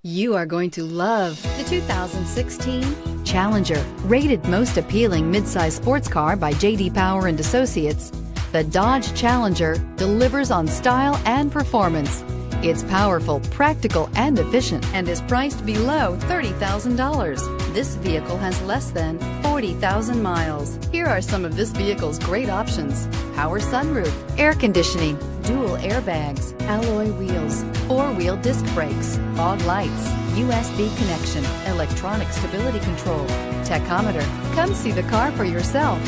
You are going to love the 2016 Challenger. Rated most appealing midsize sports car by J.D. Power and Associates, the Dodge Challenger delivers on style and performance. It's powerful, practical, and efficient, and is priced below $30,000. This vehicle has less than 40,000 miles. Here are some of this vehicle's great options: power sunroof, air conditioning, dual airbags, alloy wheels, four-wheel disc brakes, fog lights, USB connection, electronic stability control, tachometer. Come see the car for yourself.